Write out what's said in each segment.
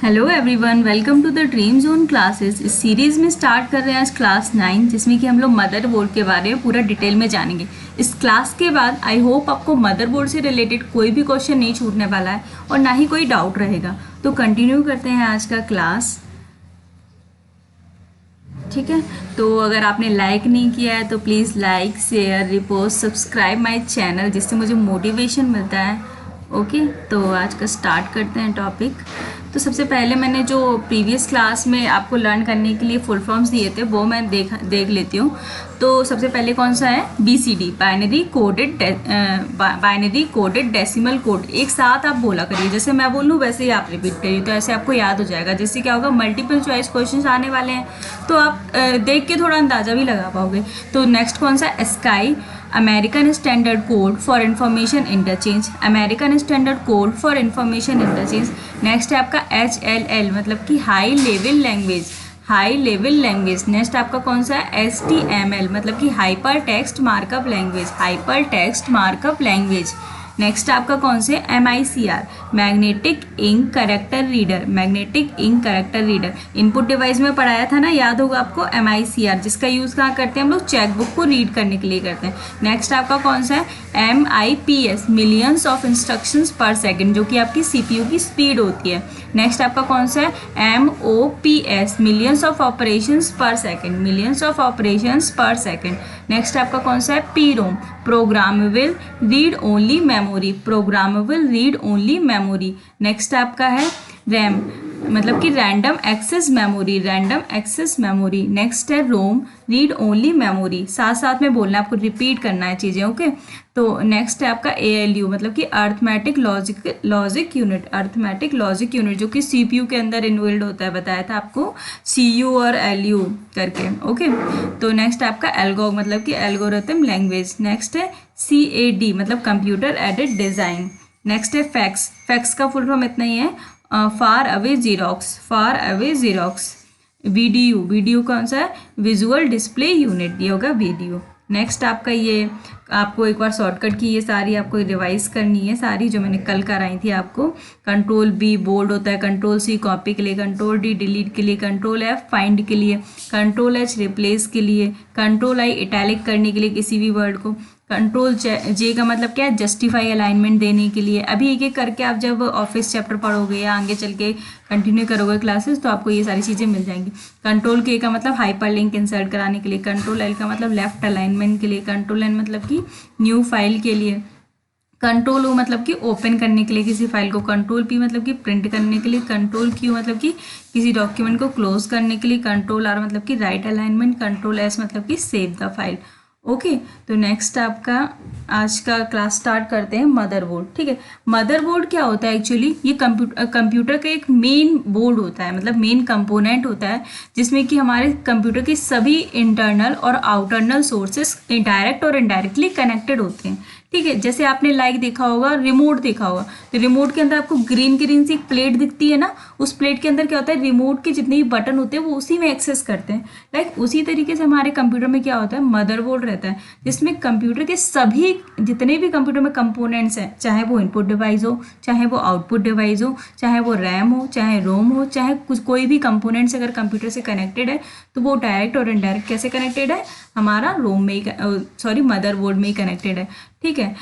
Hello everyone, welcome to the dream zone classes. इस series में start कर रहे हैं आज क्लास 9, जिसमें कि हम लोग मदरबोर्ड के बारे में पूरा डिटेल में जानेंगे। इस क्लास के बाद आई होप आपको मदरबोर्ड से रिलेटेड कोई भी क्वेश्चन नहीं छूटने वाला है और ना ही कोई डाउट रहेगा। तो कंटिन्यू करते हैं आज का क्लास। ठीक है, तो अगर आपने लाइक नहीं किया है तो please like, share, repost, subscribe my channel, जिससे मुझे मोटिवेशन मिलता है। ओके, तो आज का स्टार्ट करते हैं टॉपिक। तो सबसे पहले मैंने जो प्रीवियस क्लास में आपको लर्न करने के लिए फुल फॉर्म्स दिए थे वो मैं देख लेती हूँ। तो सबसे पहले कौन सा है? BCD, binary coded decimal code. एक साथ आप बोला करिए, जैसे मैं बोलूँ वैसे ही आप रिपीट करिए, तो ऐसे आपको याद हो जाएगा। जिससे क्या होगा, मल्टीपल चॉइस क्वेश्चंस आने वाले हैं तो आप देख के थोड़ा अंदाज़ा भी लगा पाओगे। तो नेक्स्ट कौन सा? ASCII, American standard code for information interchange, American standard code for information interchange. Next है आपका HLL, मतलब कि high level language, high level language. Next आपका कौन सा है? HTML, मतलब कि hyper text markup language, hyper text markup language. Next आपका कौन से? MICR, magnetic ink character reader, magnetic ink character reader. Input device में पढ़ाया था ना, याद होगा आपको, MICR, जिसका यूज़ कहाँ करते हैं हम लोग? चेकबुक को रीड करने के लिए करते हैं। नेक्स्ट आपका कौन सा है? MIPS, मिलियंस ऑफ इंस्ट्रक्शंस पर सेकेंड, जो कि आपकी CPU की स्पीड होती है। नेक्स्ट आपका कौन सा है? MOPS, millions of operations per second, millions of operations per second. Next आपका कौन सा है? PROM, programmable read only memory, programmable read only memory. Next आपका है RAM, मतलब कि random access memory, random access memory. Next है ROM, रीड ओनली मेमोरी। साथ साथ में बोलना, आपको रिपीट करना है चीज़ें। ओके, तो नेक्स्ट है आपका ALU, मतलब कि arithmetic logic unit, arithmetic logic unit, जो कि CPU के अंदर इन्वॉल्व होता है। बताया था आपको CU और LU करके। ओके, तो नेक्स्ट आपका एल्गो, मतलब कि एल्गोरिथम लैंग्वेज। नेक्स्ट है CAD, मतलब कंप्यूटर एडेड डिज़ाइन। नेक्स्ट है फैक्स, फैक्स का फुल फॉर्म इतना ही है, far away xerox, far away xerox. Video, video कौन सा है? विजुअल डिस्प्ले यूनिट, ये होगा वीडियो। नेक्स्ट आपका ये, आपको एक बार शॉर्टकट की ये सारी आपको रिवाइज करनी है, सारी जो मैंने कल कराई थी आपको। कंट्रोल B बोल्ड होता है, कंट्रोल C कॉपी के लिए, कंट्रोल D डिलीट के लिए, कंट्रोल F फाइंड के लिए, कंट्रोल H रिप्लेस के लिए, कंट्रोल I इटैलिक करने के लिए किसी भी वर्ड को, कंट्रोल J का मतलब क्या है? जस्टिफाई अलाइनमेंट देने के लिए। अभी एक एक करके आप जब ऑफिस चैप्टर पढ़ोगे या आगे चल के कंटिन्यू करोगे क्लासेस, तो आपको ये सारी चीज़ें मिल जाएंगी। कंट्रोल K का मतलब हाइपर लिंक इंसर्ट कराने के लिए, कंट्रोल L का मतलब लेफ्ट अलाइनमेंट के लिए, कंट्रोल N मतलब कि न्यू फाइल के लिए, कंट्रोल O मतलब कि ओपन करने के लिए किसी फाइल को, कंट्रोल P मतलब कि प्रिंट करने के लिए, कंट्रोल Q मतलब कि किसी डॉक्यूमेंट को क्लोज करने के लिए, कंट्रोल R मतलब कि राइट अलाइनमेंट, कंट्रोल S मतलब कि सेव द फाइल। ओके, तो नेक्स्ट आपका आज का क्लास स्टार्ट करते हैं मदरबोर्ड। ठीक है, मदरबोर्ड क्या होता है? एक्चुअली ये कंप्यूटर का एक मेन बोर्ड होता है, मतलब मेन कंपोनेंट होता है, जिसमें कि हमारे कंप्यूटर के सभी इंटरनल और आउटरनल सोर्सेस डायरेक्ट और इनडायरेक्टली कनेक्टेड होते हैं। ठीक है, जैसे आपने देखा होगा, रिमोट देखा होगा, तो रिमोट के अंदर आपको ग्रीन ग्रीन सी एक प्लेट दिखती है ना, उस प्लेट के अंदर क्या होता है? रिमोट के जितने भी बटन होते हैं वो उसी में एक्सेस करते हैं। लाइक उसी तरीके से हमारे कंप्यूटर में क्या होता है? मदरबोर्ड रहता है, जिसमें कंप्यूटर के सभी जितने भी कंप्यूटर में कंपोनेंट्स हैं, चाहे वो इनपुट डिवाइस हो, चाहे वो आउटपुट डिवाइस हो, चाहे वो रैम हो, चाहे रोम हो, चाहे कुछ कोई भी कंपोनेंट्स अगर कंप्यूटर से कनेक्टेड है, तो वो डायरेक्ट और इनडायरेक्ट कैसे कनेक्टेड है? हमारा रोम में ही, मदरबोर्ड में ही कनेक्टेड है। ठीक है,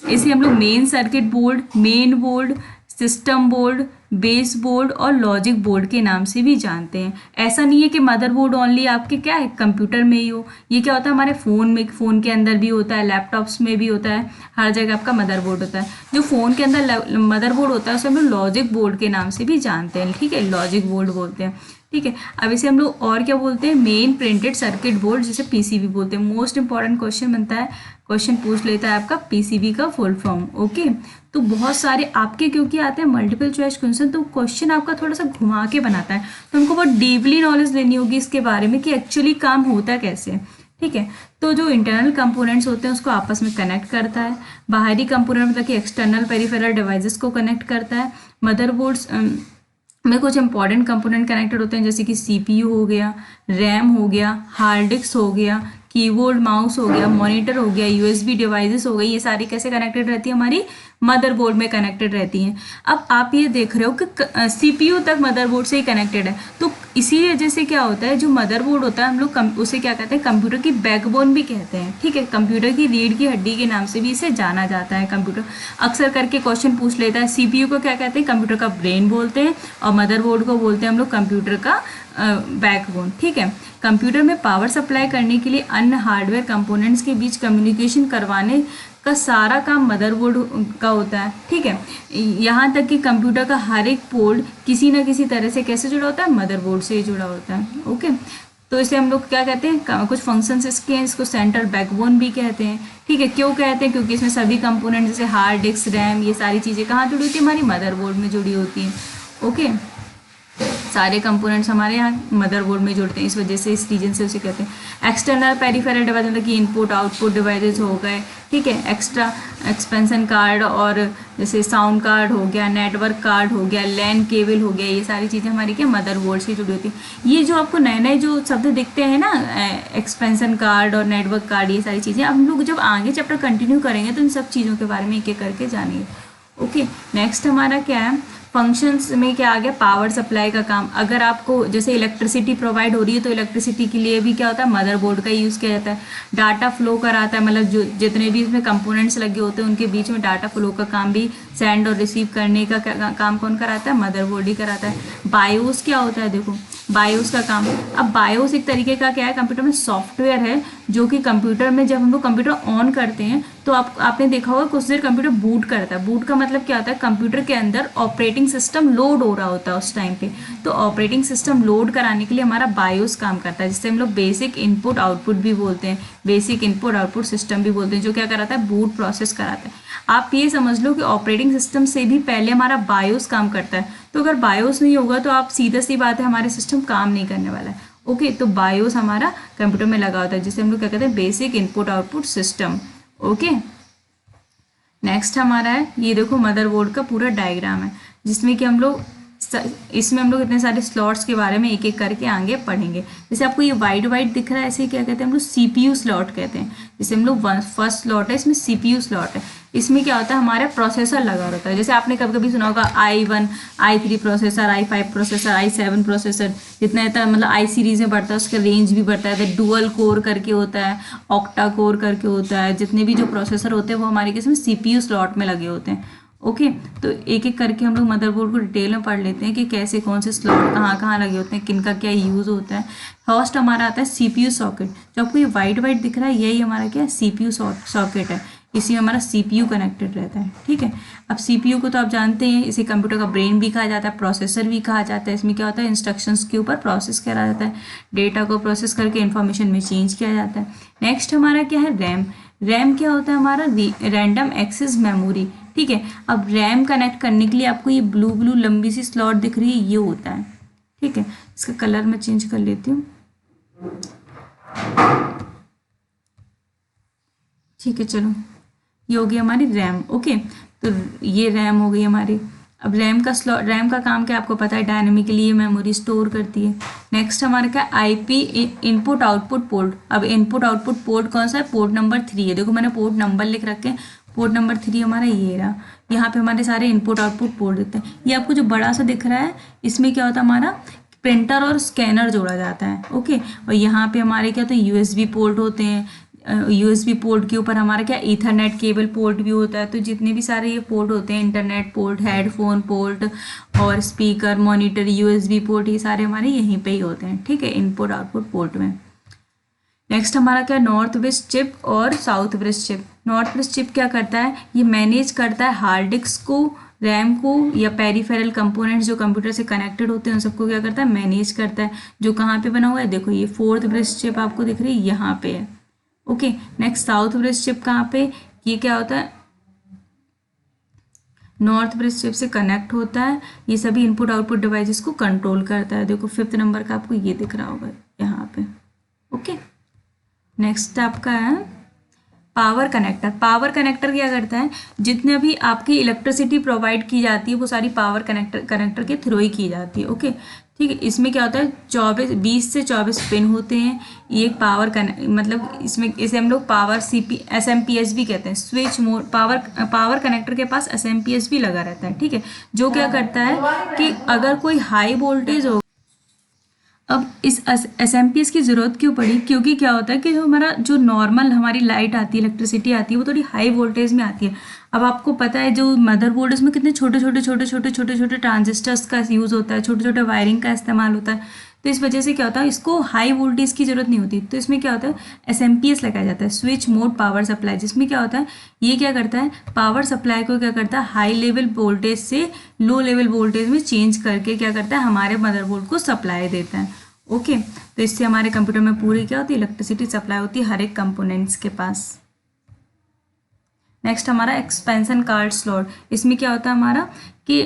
इसे हम लोग main circuit board, main board, system board, base board और लॉजिक बोर्ड के नाम से भी जानते हैं। ऐसा नहीं है कि मदरबोर्ड ओनली आपके क्या है कंप्यूटर में ही हो, ये क्या होता है हमारे फ़ोन के अंदर भी होता है, लैपटॉप्स में भी होता है, हर जगह आपका मदरबोर्ड होता है। जो फ़ोन के अंदर मदरबोर्ड होता है उसे हम लोग लॉजिक बोर्ड के नाम से भी जानते हैं। ठीक है, लॉजिक बोर्ड बोलते हैं। ठीक है, अब इसे हम लोग और क्या बोलते हैं? मेन प्रिंटेड सर्किट बोर्ड, जिसे PCB बोलते हैं। मोस्ट इंपॉर्टेंट क्वेश्चन बनता है, क्वेश्चन पूछ लेता है आपका PCB का फुल फॉर्म। ओके, तो बहुत सारे आपके क्योंकि आते हैं मल्टीपल चॉइस क्वेश्चन, तो क्वेश्चन आपका थोड़ा सा घुमा के बनाता है, तो हमको बहुत डीपली नॉलेज लेनी होगी इसके बारे में कि एक्चुअली काम होता कैसे। ठीक है, तो जो इंटरनल कंपोनेंट्स होते हैं उसको आपस में कनेक्ट करता है, बाहरी कंपोनेंट मतलब कि एक्सटर्नल पेरिफेरल डिवाइसेस को कनेक्ट करता है। मदरबोर्ड्स में कुछ इंपॉर्टेंट कंपोनेंट कनेक्टेड होते हैं, जैसे कि CPU हो गया, रैम हो गया, हार्ड डिस्क हो गया, कीबोर्ड माउस हो गया, मॉनिटर हो गया, यूएसबी डिवाइसेस हो गई, ये सारी कैसे कनेक्टेड रहती है, हमारी मदरबोर्ड में कनेक्टेड रहती हैं। अब आप ये देख रहे हो कि सीपीयू तक मदरबोर्ड से ही कनेक्टेड है, तो इसी वजह से क्या होता है, जो मदरबोर्ड होता है हम लोग उसे क्या कहते हैं, कंप्यूटर की बैकबोन भी कहते हैं, ठीक है। कंप्यूटर की रीढ़ की हड्डी के नाम से भी इसे जाना जाता है। कंप्यूटर अक्सर करके क्वेश्चन पूछ लेता है, सीपीयू को क्या कहते हैं, कंप्यूटर का ब्रेन बोलते हैं, और मदरबोर्ड को बोलते हैं हम लोग कंप्यूटर का बैकबोन, ठीक है। कंप्यूटर में पावर सप्लाई करने के लिए अन्य हार्डवेयर कंपोनेंट्स के बीच कम्युनिकेशन करवाने का सारा काम मदरबोर्ड का होता है, ठीक है। यहाँ तक कि कंप्यूटर का हर एक पोर्ट किसी न किसी तरह से कैसे जुड़ा होता है, मदरबोर्ड से ही जुड़ा होता है, ओके। तो इसे हम लोग क्या कहते हैं, कुछ फंक्शंस इसके हैं, इसको सेंट्रल बैकबोन भी कहते हैं, ठीक है। क्यों कहते हैं, क्योंकि इसमें सभी कंपोनेंट जैसे हार्ड डिस्क, रैम, ये सारी चीज़ें कहाँ जुड़ी होती है, हमारी मदरबोर्ड में जुड़ी होती हैं, ओके। सारे कंपोनेंट्स हमारे यहाँ मदरबोर्ड में जुड़ते हैं, इस वजह से इस रीजन से उसे कहते हैं। एक्सटर्नल पेरिफेरल डिवाइस मतलब कि इनपुट आउटपुट डिवाइसेस हो गए, ठीक है। एक्स्ट्रा एक्सपेंशन कार्ड और जैसे साउंड कार्ड हो गया, नेटवर्क कार्ड हो गया, लैन केबल हो गया, ये सारी चीज़ें हमारी क्या मदरबोर्ड से जुड़ी होती हैं। ये जो आपको नए नए जो शब्द दिखते हैं ना, एक्सपेंशन कार्ड और नेटवर्क कार्ड, ये सारी चीज़ें अब हम लोग जब आगे चैप्टर कंटिन्यू करेंगे तो इन सब चीज़ों के बारे में एक एक करके जानेंगे, ओके। नेक्स्ट हमारा क्या है, फंक्शंस में क्या आ गया, पावर सप्लाई का काम। अगर आपको जैसे इलेक्ट्रिसिटी प्रोवाइड हो रही है तो इलेक्ट्रिसिटी के लिए भी क्या होता है, मदरबोर्ड का यूज़ किया जाता है। डाटा फ्लो कराता है, मतलब जो जितने भी इसमें कंपोनेंट्स लगे होते हैं उनके बीच में डाटा फ्लो का काम भी, सेंड और रिसीव करने का काम कौन कराता है, मदरबोर्ड ही कराता है। बायोस क्या होता है, देखो बायोस का काम। अब बायोस एक तरीके का क्या है, कंप्यूटर में सॉफ्टवेयर है जो कि कंप्यूटर में जब हम लोग कंप्यूटर ऑन करते हैं तो आपने देखा होगा कुछ देर कंप्यूटर बूट करता है। बूट का मतलब क्या होता है, कंप्यूटर के अंदर ऑपरेटिंग सिस्टम लोड हो रहा होता है उस टाइम पे, तो ऑपरेटिंग सिस्टम लोड कराने के लिए हमारा बायोस काम करता है, जिससे हम लोग बेसिक इनपुट आउटपुट भी बोलते हैं, बेसिक इनपुट आउटपुट सिस्टम भी बोलते हैं, जो क्या कराता है, बूट प्रोसेस कराता है। आप ये समझ लो कि ऑपरेटिंग सिस्टम से भी पहले हमारा बायोस काम करता है, तो अगर बायोस नहीं होगा तो आप सीधा सी बात है हमारे सिस्टम काम नहीं करने वाला है, ओके। तो बायोस हमारा कंप्यूटर में लगा होता है, जिसे हम लोग क्या कहते हैं, basic input output system, okay. Next हमारा है, ये देखो मदरबोर्ड का पूरा डायग्राम है, जिसमें कि हम लोग इसमें हम लोग इतने सारे स्लॉट्स के बारे में एक एक करके आगे पढ़ेंगे। जैसे आपको ये वाइट वाइट दिख रहा है, ऐसे क्या कहते हैं हम लोग, सीपीयू स्लॉट कहते हैं। जैसे हम लोग फर्स्ट स्लॉट है, इसमें सीपीयू स्लॉट है। इसमें क्या होता है, हमारा प्रोसेसर लगा रहता है। जैसे आपने कभी कभी सुना होगा i1, i3 processor, i5 processor, i7 processor, जितना रहता है मतलब i सीरीज में बढ़ता है उसका रेंज भी बढ़ता है। डुअल कोर करके होता है, ऑक्टा कोर करके होता है, जितने भी जो प्रोसेसर होते हैं वो हमारे किसमें, सीपीयू स्लॉट में लगे होते हैं, ओके। तो एक एक करके हम लोग मदरबोर्ड को डिटेल में पढ़ लेते हैं कि कैसे कौन से स्लॉट कहाँ कहाँ लगे होते हैं, किन का क्या यूज़ होता है। फर्स्ट हमारा आता है सीपीयू सॉकेट। जो आपको ये वाइट वाइट दिख रहा है यही हमारा क्या है, सीपीयू सॉकेट है। इसी में हमारा सीपीयू कनेक्टेड रहता है, ठीक है। अब सीपीयू को तो आप जानते हैं, इसे कंप्यूटर का ब्रेन भी कहा जाता है, प्रोसेसर भी कहा जाता है। इसमें क्या होता है, इंस्ट्रक्शंस के ऊपर प्रोसेस करा जाता है, डेटा को प्रोसेस करके इन्फॉर्मेशन में चेंज किया जाता है। नेक्स्ट हमारा क्या है, रैम। रैम क्या होता है, हमारा रैंडम एक्सेस मेमोरी, ठीक है। अब रैम कनेक्ट करने के लिए आपको ये ब्लू ब्लू लंबी सी स्लॉट दिख रही है, ये होता है, ठीक है। इसका कलर मैं चेंज कर लेती हूँ, ठीक है। चलो ये हो गई हमारी रैम, ओके। तो ये रैम हो गई हमारी। अब रैम का काम क्या आपको पता है, डायनेमिकली ये मेमोरी स्टोर करती है। नेक्स्ट हमारा क्या, आईपी इनपुट आउटपुट पोर्ट। अब इनपुट आउटपुट पोर्ट कौन सा है, पोर्ट नंबर 3 है। देखो मैंने पोर्ट नंबर लिख रखे हैं, पोर्ट नंबर 3 हमारा ये रहा। यहाँ पे हमारे सारे इनपुट आउटपुट पोर्ट देते हैं। ये आपको जो बड़ा सा दिख रहा है, इसमें क्या होता है, हमारा प्रिंटर और स्कैनर जोड़ा जाता है, ओके। और यहाँ पे हमारे क्या होते हैं, यूएसबी पोर्ट होते हैं। यूएसबी पोर्ट के ऊपर हमारा क्या, ईथरनेट केबल पोर्ट भी होता है। तो जितने भी सारे ये पोर्ट होते हैं, इंटरनेट पोर्ट, हेडफोन पोर्ट और स्पीकर, मॉनिटर, यूएसबी पोर्ट, ये सारे हमारे यहीं पे ही होते हैं, ठीक है, इनपुट आउटपुट पोर्ट में। नेक्स्ट हमारा क्या, नॉर्थ वेस्ट चिप और south west chip. North west chip क्या करता है, ये मैनेज करता है हार्ड डिस्क को, रैम को, या पेरिफेरल कंपोनेंट्स जो कंप्यूटर से कनेक्टेड होते हैं उन सबको क्या करता है, मैनेज करता है। जो कहाँ पे बना हुआ है, देखो ये फोर्थ वेस्ट चिप आपको दिख रही है, यहाँ पे है, okay. Next south west chip कहाँ पे, ये क्या होता है, नॉर्थ वेस्ट चिप से कनेक्ट होता है। ये सभी इनपुट आउटपुट डिवाइसेस को कंट्रोल करता है। देखो 5th नंबर का आपको ये दिख रहा होगा यहाँ पे, ओके। नेक्स्ट आपका है पावर कनेक्टर। पावर कनेक्टर क्या करता है, जितने भी आपकी इलेक्ट्रिसिटी प्रोवाइड की जाती है वो सारी पावर कनेक्टर के थ्रू ही की जाती है, ओके, ठीक है। इसमें क्या होता है 20 से 24 पिन होते हैं। ये एक पावर मतलब इसमें इसे हम लोग पावर SMPS भी कहते हैं। स्विच मोड पावर कनेक्टर के पास SMPS भी लगा रहता है। ठीक है, जो क्या करता है कि अगर कोई हाई वोल्टेज हो, अब इस SMPS की ज़रूरत क्यों पड़ी, क्योंकि क्या होता है कि जो हमारा जो नॉर्मल हमारी लाइट आती है, इलेक्ट्रिसिटी आती है, वो थोड़ी हाई वोल्टेज में आती है। अब आपको पता है जो मदरबोर्ड उसमें कितने छोटे छोटे ट्रांजिस्टर्स का यूज़ होता है, छोटे छोटे वायरिंग का इस्तेमाल होता है। तो इस वजह से क्या होता है, इसको हाई वोल्टेज की ज़रूरत नहीं होती। तो इसमें क्या होता है SMPS लगाया जाता है, स्विच मोड पावर सप्लाई, जिसमें क्या होता है ये क्या करता है पावर सप्लाई को क्या करता है हाई लेवल वोल्टेज से लो लेवल वोल्टेज में चेंज करके क्या करता है हमारे मदरबोर्ड को सप्लाई देता है। ओके, तो इससे हमारे कंप्यूटर में पूरी क्या होती है इलेक्ट्रिसिटी सप्लाई होती है हर एक कंपोनेंट्स के पास। नेक्स्ट हमारा एक्सपेंशन कार्ड स्लॉट। इसमें क्या होता है हमारा कि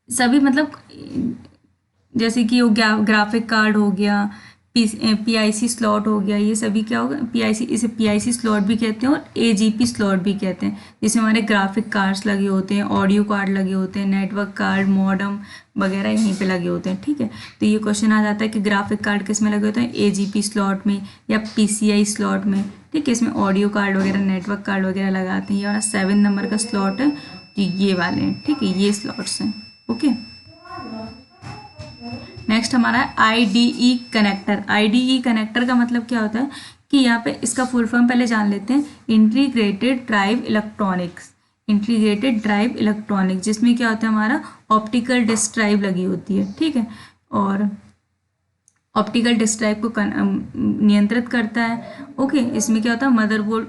सभी मतलब जैसे कि वो ग्राफिक कार्ड हो गया, PIC स्लॉट हो गया, ये सभी क्या होगा इसे PIC स्लॉट भी कहते हैं और AGP स्लॉट भी कहते हैं। जिसमें हमारे ग्राफिक कार्ड्स लगे होते हैं, ऑडियो कार्ड लगे होते हैं, नेटवर्क कार्ड, मॉडम वगैरह यहीं पे लगे होते हैं। ठीक है, तो ये क्वेश्चन आ जाता है कि ग्राफिक कार्ड किस में लगे होते हैं, AGP स्लॉट में या PCI स्लॉट में। ठीक है, इसमें ऑडियो कार्ड वगैरह, नेटवर्क कार्ड वगैरह लगाते हैं। ये वाला 7 नंबर का स्लॉट है, तो ये वाले हैं। ठीक है, ये स्लॉट्स हैं। ओके, नेक्स्ट हमारा है IDE कनेक्टर। IDE कनेक्टर का मतलब क्या होता है कि यहाँ पे इसका फुल फॉर्म पहले जान लेते हैं, integrated drive electronics. Integrated drive electronics जिसमें क्या होता है हमारा ऑप्टिकल डिस्क ड्राइव लगी होती है। ठीक है, और ऑप्टिकल डिस्क ड्राइव को नियंत्रित करता है। ओके, इसमें क्या होता है मदरबोर्ड।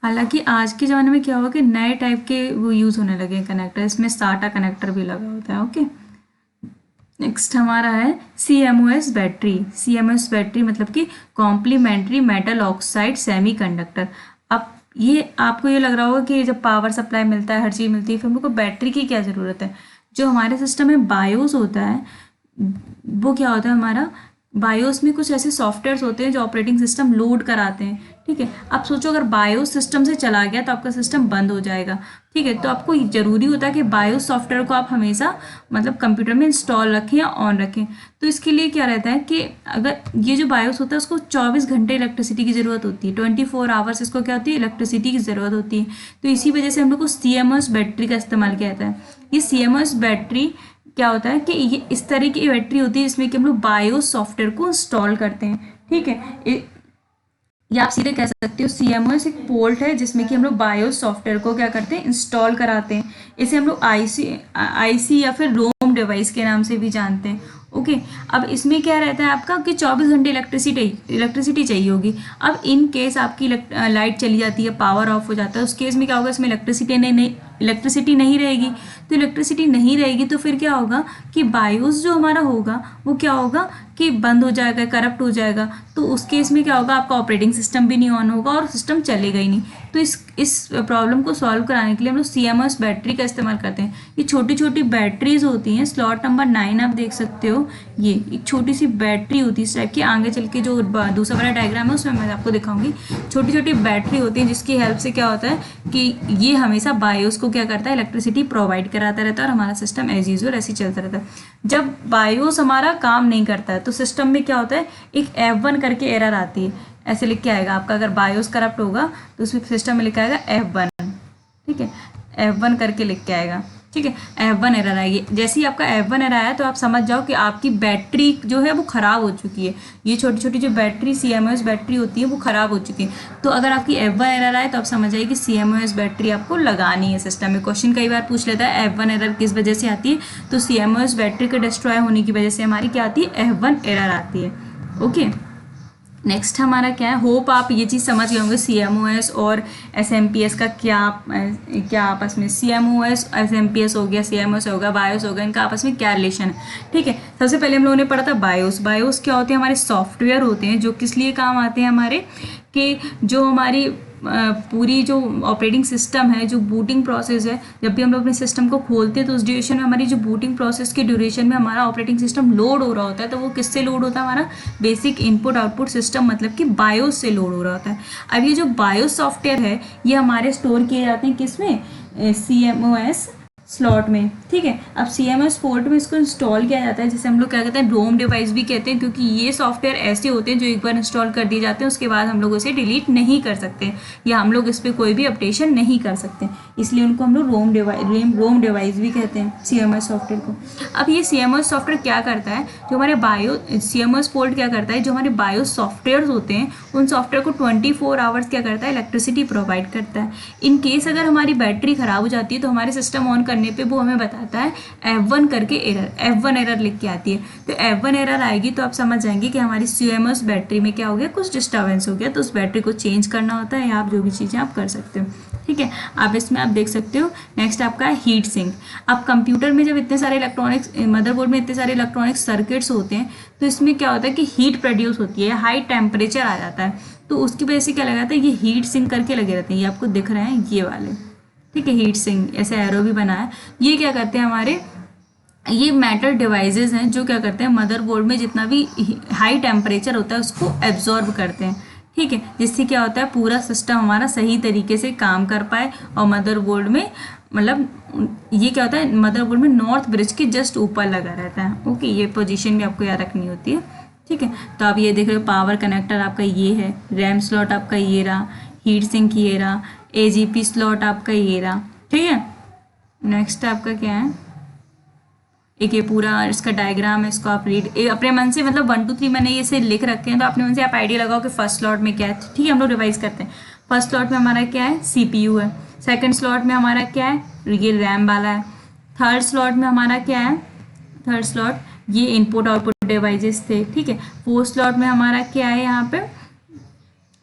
हालांकि आज के ज़माने में क्या हुआ कि नए टाइप के वो यूज़ होने लगे हैं कनेक्टर, इसमें SATA कनेक्टर भी लगा होता है। ओके, नेक्स्ट हमारा है CMOS बैटरी। CMOS बैटरी मतलब कि कॉम्प्लीमेंट्री मेटल ऑक्साइड सेमीकंडक्टर। अब ये आपको ये लग रहा होगा कि जब पावर सप्लाई मिलता है, हर चीज़ मिलती है, फिर हमको बैटरी की क्या ज़रूरत है। जो हमारे सिस्टम में बायोस होता है वो क्या होता है हमारा बायोस में कुछ ऐसे सॉफ्टवेयर्स होते हैं जो ऑपरेटिंग सिस्टम लोड कराते हैं। ठीक है, आप सोचो अगर बायोस सिस्टम से चला गया तो आपका सिस्टम बंद हो जाएगा। ठीक है, तो आपको ज़रूरी होता है कि बायोस सॉफ्टवेयर को आप हमेशा मतलब कंप्यूटर में इंस्टॉल रखें या ऑन रखें। तो इसके लिए क्या रहता है कि अगर ये जो बायोस होता है उसको 24 घंटे इलेक्ट्रिसिटी की ज़रूरत होती है, 24 आवर्स इसको क्या होती है इलेक्ट्रिसिटी की ज़रूरत होती है। तो इसी वजह से हम लोग को CMOS बैटरी का इस्तेमाल किया जाता है। ये CMOS बैटरी क्या होता है कि ये इस तरह की बैटरी होती है जिसमें कि हम लोग बायोस सॉफ्टवेयर को इंस्टॉल करते हैं। ठीक है, या आप सीधे कह सकते हो CMOS एक पोर्ट है जिसमें कि हम लोग बायोस सॉफ्टवेयर को क्या करते हैं इंस्टॉल कराते हैं। इसे हम लोग IC या फिर रोम डिवाइस के नाम से भी जानते हैं। ओके, अब इसमें क्या रहता है आपका कि 24 घंटे इलेक्ट्रिसिटी चाहिए होगी। अब इन केस आपकी लाइट चली जाती है, पावर ऑफ हो जाता है, उस केस में क्या होगा इसमें इलेक्ट्रिसिटी नहीं रहेगी। तो इलेक्ट्रिसिटी नहीं रहेगी तो फिर क्या होगा कि बायोस जो हमारा होगा वो क्या होगा कि बंद हो जाएगा, करप्ट हो जाएगा। तो उस केस में क्या होगा आपका ऑपरेटिंग सिस्टम भी नहीं ऑन होगा और सिस्टम चलेगा ही नहीं। तो इस प्रॉब्लम को सॉल्व कराने के लिए हम लोग CMOS बैटरी का इस्तेमाल करते हैं। ये छोटी छोटी बैटरीज होती हैं। स्लॉट नंबर 9 आप देख सकते हो, ये एक छोटी सी बैटरी होती है इस टाइप की। आगे चल के जो दूसरा वाला डायग्राम है उसमें मैं आपको दिखाऊंगी। छोटी छोटी बैटरी होती है जिसकी हेल्प से क्या होता है कि ये हमेशा बायोस को क्या करता है इलेक्ट्रिसिटी प्रोवाइड कराता रहता है और हमारा सिस्टम एज यूजुअल ऐसे ही चलता रहता है। जब बायोस हमारा काम नहीं करता है तो सिस्टम में क्या होता है एक F1 करके एरर आती है। ऐसे लिख के आएगा आपका, अगर बायोस करप्ट होगा तो उसमें सिस्टम में लिखा आएगा F1। ठीक है, F1 करके लिख के आएगा। ठीक है, F1 एरर आएगी। जैसे ही आपका F1 एरर आया तो आप समझ जाओ कि आपकी बैटरी जो है वो ख़राब हो चुकी है। ये छोटी छोटी जो बैटरी CMOS बैटरी होती है वो ख़राब हो चुकी है। तो अगर आपकी F1 एरर आए तो आप समझ जाइए कि CMOS बैटरी आपको लगानी है सिस्टम में। क्वेश्चन कई बार पूछ लेता है F1 एरर किस वजह से आती है, तो CMOS बैटरी के डिस्ट्रॉय होने की वजह से हमारी क्या आती है F1 एरर आती है। ओके, नेक्स्ट हमारा क्या है, होप आप ये चीज़ समझ गए होंगे CMOS और SMPS का क्या आपस में CMOS SMPS हो गया, CMOS हो गया, बायोस हो गया, इनका आपस में क्या रिलेशन है। ठीक है, सबसे पहले हम लोगों ने पढ़ा था बायोस क्या होते हैं हमारे सॉफ्टवेयर होते हैं जो किस लिए काम आते हैं हमारे कि जो हमारी पूरी जो ऑपरेटिंग सिस्टम है, जो बूटिंग प्रोसेस है, जब भी हम लोग अपने सिस्टम को खोलते हैं तो उस ड्यूरेशन में हमारी जो बूटिंग प्रोसेस के ड्यूरेशन में हमारा ऑपरेटिंग सिस्टम लोड हो रहा होता है। तो वो किससे लोड होता है हमारा बेसिक इनपुट आउटपुट सिस्टम मतलब कि बायोस से लोड हो रहा होता है। अब ये जो बायोस सॉफ्टवेयर है ये हमारे स्टोर किए जाते हैं किस में CMOS स्लॉट में, ठीक है। अब CMOS पोर्ट में इसको इंस्टॉल किया जाता है, जैसे हम लोग क्या कहते हैं रोम डिवाइस भी कहते हैं, क्योंकि ये सॉफ्टवेयर ऐसे होते हैं जो एक बार इंस्टॉल कर दिए जाते हैं उसके बाद हम लोग उसे डिलीट नहीं कर सकते, या हम लोग इस पर कोई भी अपडेशन नहीं कर सकते, इसलिए उनको हम लोग रोम डिवाइस भी कहते हैं CMOS सॉफ्टवेयर को। अब ये CMOS सॉफ्टवेयर क्या करता है, जो हमारे CMOS पोर्ट क्या करता है, जो हमारे बायो सॉफ्टवेयर होते हैं उन सॉफ्टवेयर को 24 आवर्स क्या करता है, इलेक्ट्रिसिटी प्रोवाइड करता है। इन केस अगर हमारी बैटरी खराब हो जाती है तो हमारे सिस्टम ऑन करने पे वो हमें बताता है F1 करके एरर, F1 एरर लिख के आती है। तो F1 एरर आएगी तो आप समझ जाएंगे कि हमारी CMOS बैटरी में क्या हो गया, कुछ डिस्टर्बेंस हो गया, तो उस बैटरी को चेंज करना होता है, या आप जो भी चीज़ें आप कर सकते हो, ठीक है। आप इसमें आप देख सकते हो। नेक्स्ट आपका है हीट सिंक। अब कंप्यूटर में जब इतने सारे इलेक्ट्रॉनिक्स, मदरबोर्ड में इतने सारे इलेक्ट्रॉनिक सर्किट्स होते हैं तो इसमें क्या होता है कि हीट प्रोड्यूस होती है, हाई टेम्परेचर आ जाता है, तो उसकी वजह से क्या लगा था, ये हीट सिंक करके लगे रहते हैं, ये आपको दिख रहे हैं ये वाले, ठीक है। हीट सिंक ऐसे एरो भी बना है। ये क्या करते हैं, हमारे ये मेटल डिवाइसेस हैं जो क्या करते हैं मदरबोर्ड में जितना भी हाई टेम्परेचर होता है उसको एब्जॉर्ब करते हैं, ठीक है। जिससे क्या होता है पूरा सिस्टम हमारा सही तरीके से काम कर पाए, और मदरबोर्ड में मतलब ये क्या होता है, मदरबोर्ड में नॉर्थ ब्रिज के जस्ट ऊपर लगा रहता है, ओके। ये पोजीशन भी आपको याद रखनी होती है, ठीक है। तो आप ये देख रहे हो पावर कनेक्टर आपका ये है, रैम स्लॉट आपका ये रहा, हीट सिंक ये रहा, AGP स्लॉट आपका ये रहा, ठीक है। नेक्स्ट आपका क्या है, एक ये पूरा इसका डायग्राम है, इसको आप रीड अपने मन से, मतलब 1 2 3 मैंने ये से लिख रखे हैं, तो अपने मन से आप आइडिया लगाओ कि फर्स्ट स्लॉट में क्या है, ठीक है। हम लोग रिवाइज करते हैं। फर्स्ट स्लॉट में हमारा क्या है, CPU है। सेकंड स्लॉट में हमारा क्या है, ये रैम वाला है। थर्ड स्लॉट में हमारा क्या है, थर्ड स्लॉट ये इनपुट आउटपुट डिवाइसेस थे, ठीक है। फोर्थ स्लॉट में हमारा क्या है, यहाँ पे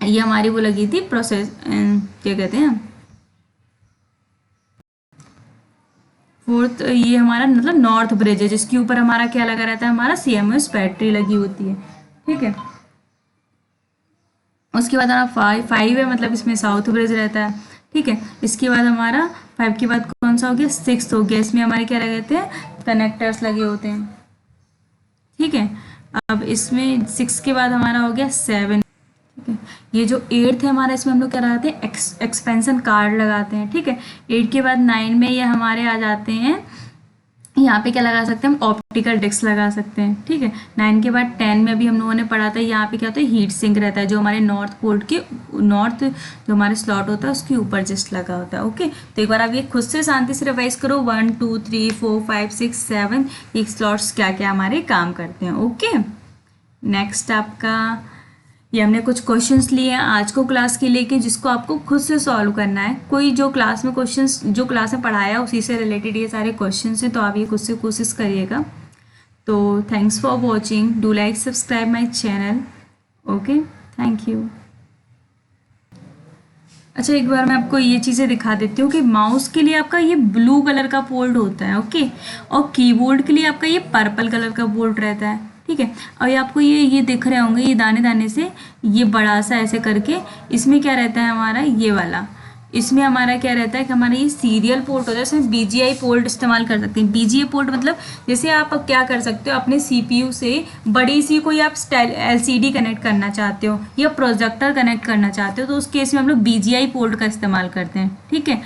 ये हमारी वो लगी थी प्रोसेस, क्या कहते हैं, फोर्थ ये हमारा मतलब नॉर्थ ब्रिज है, जिसके ऊपर हमारा क्या लगा रहता है, हमारा CMOS बैटरी लगी होती है, ठीक है। उसके बाद हमारा 5 है, मतलब इसमें साउथ ब्रिज रहता है, ठीक है। इसके बाद हमारा 5 के बाद कौन सा हो गया, 6 हो गया, इसमें हमारे क्या लगे थे, कनेक्टर्स लगे होते हैं, ठीक है। अब इसमें 6 के बाद हमारा हो गया 7, ठीक है। ये जो 8 है हमारा, इसमें हम लोग क्या लगाते हैं, एक्सपेंशन कार्ड लगाते हैं, ठीक है। 8 के बाद 9 में ये हमारे आ जाते हैं, यहाँ पे क्या लगा सकते हैं हम, ऑप्टिकल डिस्क लगा सकते हैं, ठीक है। 9 के बाद 10 में अभी हम लोगों ने पढ़ा था, यहाँ पे क्या होता है, हीट सिंक रहता है, जो हमारे नॉर्थ पोर्ट के नॉर्थ जो हमारे स्लॉट होता है उसके ऊपर जस्ट लगा होता है, ओके। तो एक बार आप ये खुद से शांति से रिवाइज करो, 1 2 3 4 5 6 7 ये स्लॉट्स क्या क्या हमारे काम करते हैं, ओके। नेक्स्ट आपका ये हमने कुछ क्वेश्चंस लिए हैं आज को क्लास के लिए, कि जिसको आपको खुद से सॉल्व करना है। कोई जो क्लास में क्वेश्चंस जो क्लास में पढ़ाया उसी से रिलेटेड ये सारे क्वेश्चंस हैं, तो आप ये खुद से कोशिश करिएगा। तो thanks for watching, do like subscribe my channel, okay, thank you. अच्छा एक बार मैं आपको ये चीज़ें दिखा देती हूँ कि माउस के लिए आपका ये ब्लू कलर का पोर्ट होता है, ओके, और कीबोर्ड के लिए आपका ये पर्पल कलर का पोर्ट रहता है, ठीक है। और ये आपको ये दिख रहे होंगे, ये दाने दाने से ये बड़ा सा ऐसे करके, इसमें क्या रहता है हमारा ये वाला, इसमें हमारा क्या रहता है कि हमारा ये सीरियल पोर्ट होता है, इसमें BGI पोर्ट इस्तेमाल कर सकते हैं। BGA पोर्ट मतलब जैसे आप क्या कर सकते हो, अपने CPU से बड़ी सी कोई आप LCD कनेक्ट करना चाहते हो या प्रोजेक्टर कनेक्ट करना चाहते हो, तो उस केस में हम लोग BGI पोर्ट का इस्तेमाल करते हैं, ठीक है।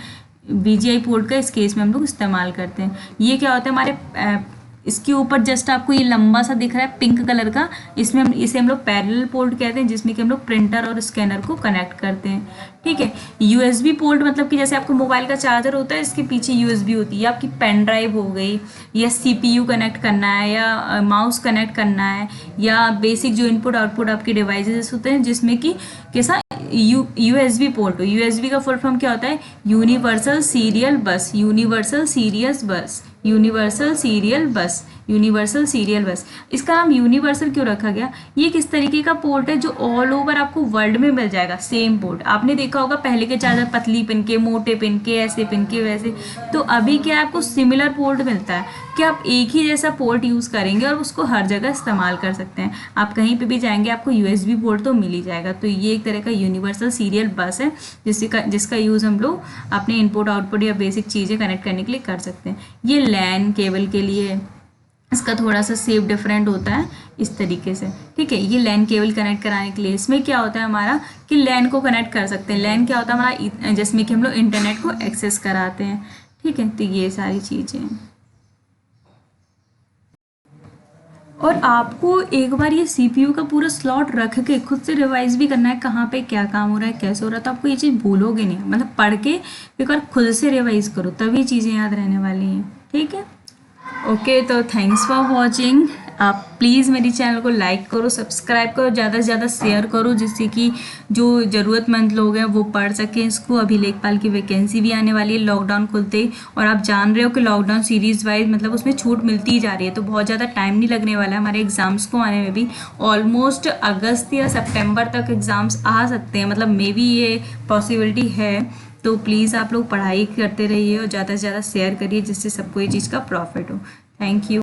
BGI पोर्ट का इस केस में हम लोग इस्तेमाल करते हैं। ये क्या होता है हमारे इसके ऊपर जस्ट आपको ये लंबा सा दिख रहा है पिंक कलर का, इसमें इसे हम लोग पैरेलल पोर्ट कहते हैं, जिसमें कि हम लोग प्रिंटर और स्कैनर को कनेक्ट करते हैं, ठीक है। USB पोर्ट मतलब कि जैसे आपको मोबाइल का चार्जर होता है, इसके पीछे USB होती है, आपकी पेन ड्राइव हो गई, या CPU कनेक्ट करना है, या माउस कनेक्ट करना है, या बेसिक जो इनपुट आउटपुट आपके डिवाइसेस होते हैं, जिसमें कि कैसा USB पोर्ट हो। USB का फुल फॉर्म क्या होता है, universal serial bus, universal serious bus, universal serial bus, universal serial bus. इसका नाम यूनिवर्सल क्यों रखा गया, ये किस तरीके का पोर्ट है जो ऑल ओवर आपको वर्ल्ड में मिल जाएगा, सेम पोर्ट। आपने देखा होगा पहले के चार्जर पतली पिन के, मोटे पिन के, ऐसे पिन के, वैसे, तो अभी क्या आपको सिमिलर पोर्ट मिलता है कि आप एक ही जैसा पोर्ट यूज़ करेंगे और उसको हर जगह इस्तेमाल कर सकते हैं। आप कहीं पे भी जाएंगे आपको USB पोर्ट तो मिल ही जाएगा। तो ये एक तरह का यूनिवर्सल सीरियल बस है, जिसका यूज़ हम लोग अपने इनपुट आउटपुट या बेसिक चीज़ें कनेक्ट करने के लिए कर सकते हैं। ये LAN केबल के लिए इसका थोड़ा सा शेप डिफरेंट होता है इस तरीके से, ठीक है। ये LAN केबल कनेक्ट कराने के लिए इसमें क्या होता है हमारा कि LAN को कनेक्ट कर सकते हैं। LAN क्या होता है हमारा, जिसमें कि हम लोग इंटरनेट को एक्सेस कराते हैं, ठीक है, तो ये सारी चीज़ें हैं। और आपको एक बार ये सीपीयू का पूरा स्लॉट रख के खुद से रिवाइज भी करना है, कहाँ पे क्या काम हो रहा है, कैसे हो रहा है, तो आपको ये चीज़ भूलोगे नहीं, मतलब पढ़ के एक बार खुद से रिवाइज करो, तभी चीज़ें याद रहने वाली हैं। ठीक है, ओके, तो थैंक्स फॉर वॉचिंग। आप प्लीज़ मेरी चैनल को लाइक करो, सब्सक्राइब करो, ज़्यादा से ज़्यादा शेयर करो, जिससे कि जो ज़रूरतमंद लोग हैं वो पढ़ सकें इसको। अभी लेखपाल की वैकेंसी भी आने वाली है लॉकडाउन खुलते ही, और आप जान रहे हो कि लॉकडाउन सीरीज़ वाइज मतलब उसमें छूट मिलती ही जा रही है, तो बहुत ज़्यादा टाइम नहीं लगने वाला है हमारे एग्ज़ाम्स को आने में भी। ऑलमोस्ट अगस्त या सितंबर तक एग्ज़ाम्स आ सकते हैं, मतलब मे बी ये पॉसिबिलिटी है। तो प्लीज़ आप लोग पढ़ाई करते रहिए और ज़्यादा से ज़्यादा शेयर करिए, जिससे सबको ये चीज़ का प्रॉफिट हो। Thank you.